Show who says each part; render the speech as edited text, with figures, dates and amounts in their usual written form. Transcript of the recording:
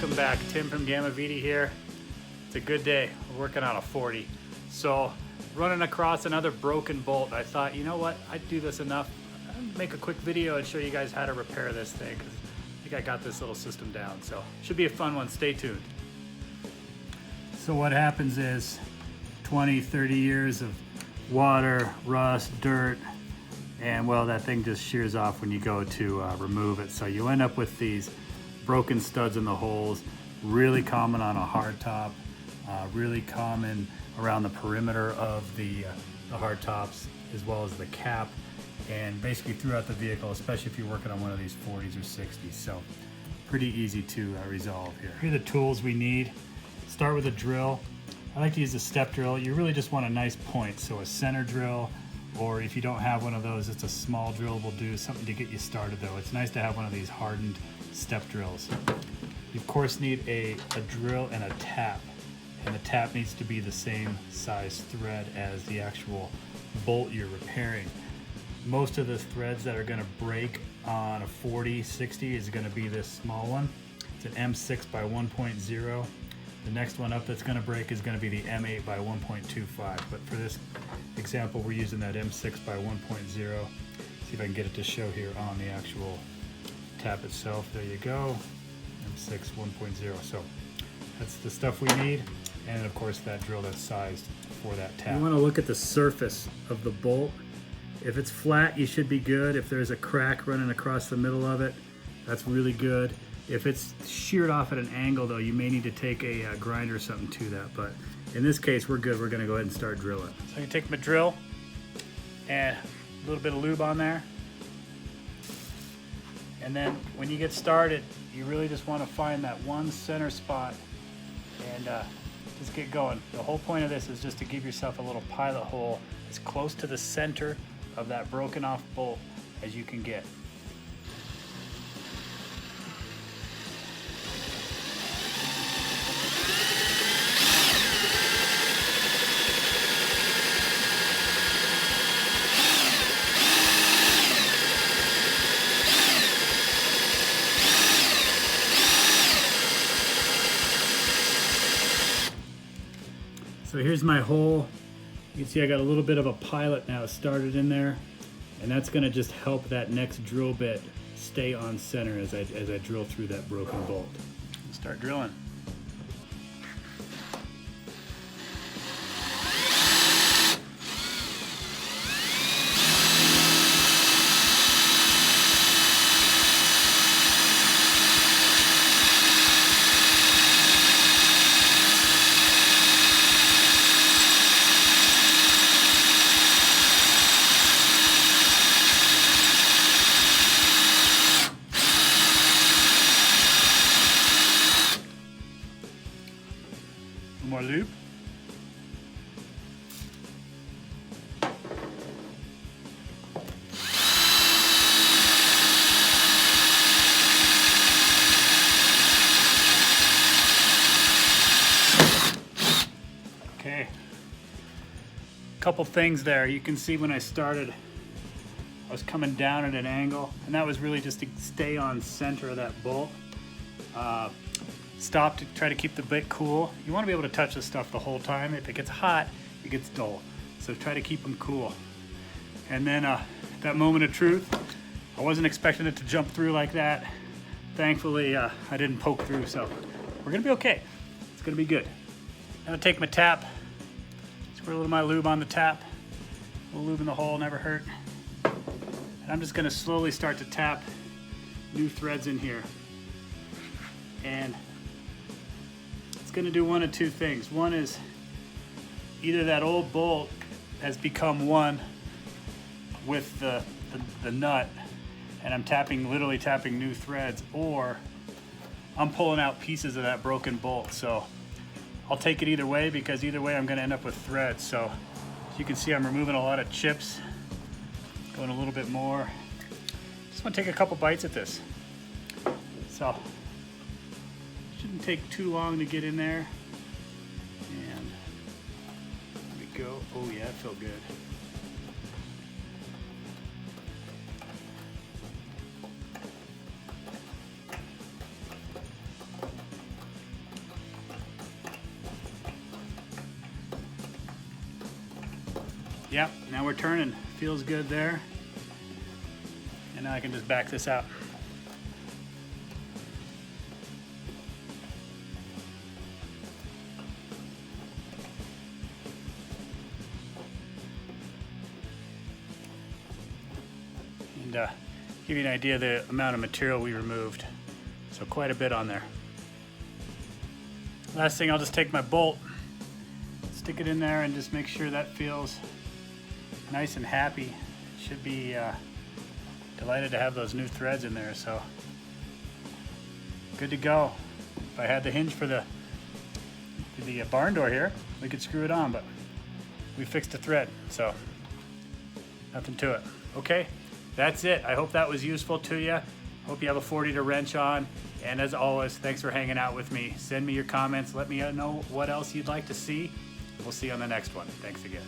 Speaker 1: welcome back. Tim from Gamma Vidi here. It's a good day. We're working on a 40. So running across another broken bolt, I thought, you know what, I'd do this enough. I'd make a quick video and show you guys how to repair this thing, because I think I got this little system down. So should be a fun one. Stay tuned. So what happens is 20, 30 years of water, rust, dirt, and well, that thing just shears off when you go to remove it. So you end up with these broken studs in the holes. Really common on a hard top, really common around the perimeter of the hard tops, as well as the cap, and basically throughout the vehicle, especially if you're working on one of these 40s or 60s. So pretty easy to resolve here. Here are the tools we need. Start with a drill. I like to use a step drill. You really just want a nice point, so a center drill, or if you don't have one of those, it's a small drill will do, something to get you started though. It's nice to have one of these hardened step drills. You of course need a drill and a tap, and the tap needs to be the same size thread as the actual bolt you're repairing. Most of the threads that are going to break on a 40, 60 is going to be this small one. It's an M6 by 1.0. The next one up that's going to break is going to be the M8 by 1.25, but for this example we're using that M6 by 1.0. See if I can get it to show here on the actual tap itself. There you go, M6 1.0. So that's the stuff we need, and of course that drill that's sized for that tap. You want to look at the surface of the bolt. If it's flat, you should be good. If there's a crack running across the middle of it, that's really good. If it's sheared off at an angle though, you may need to take a grinder or something to that, but in this case we're good. We're going to go ahead and start drilling. So you take my drill and a little bit of lube on there, and then when you get started, you really just want to find that one center spot and just get going. The whole point of this is just to give yourself a little pilot hole as close to the center of that broken off bolt as you can get. So here's my hole. You can see I got a little bit of a pilot now started in there, and that's going to just help that next drill bit stay on center as I drill through that broken bolt. Start drilling. More lube. Okay. Couple things there. You can see when I started, I was coming down at an angle, and that was really just to stay on center of that bolt. Stop to try to keep the bit cool. You want to be able to touch this stuff the whole time. If it gets hot, it gets dull. So try to keep them cool. And then that moment of truth, I wasn't expecting it to jump through like that. Thankfully, I didn't poke through, so we're gonna be okay. It's gonna be good. I'm gonna take my tap, squirt a little of my lube on the tap. A little lube in the hole never hurt. And I'm just gonna slowly start to tap new threads in here. And going to do one of two things. One is either that old bolt has become one with the nut, and I'm literally tapping new threads, or I'm pulling out pieces of that broken bolt. So I'll take it either way, because either way I'm going to end up with threads. So as you can see, I'm removing a lot of chips, going a little bit more. Just want to take a couple bites at this. So shouldn't take too long to get in there. And there we go. Oh yeah, it felt good. Yep, now we're turning. Feels good there. And now I can just back this out. And give you an idea of the amount of material we removed. So quite a bit on there. Last thing, I'll just take my bolt, stick it in there, and just make sure that feels nice and happy. Should be delighted to have those new threads in there, so good to go. If I had the hinge for the barn door here, we could screw it on, but we fixed the thread, so nothing to it. Okay, that's it. I hope that was useful to you. Hope you have a 40 to wrench on. And as always, thanks for hanging out with me. Send me your comments. Let me know what else you'd like to see. We'll see you on the next one. Thanks again.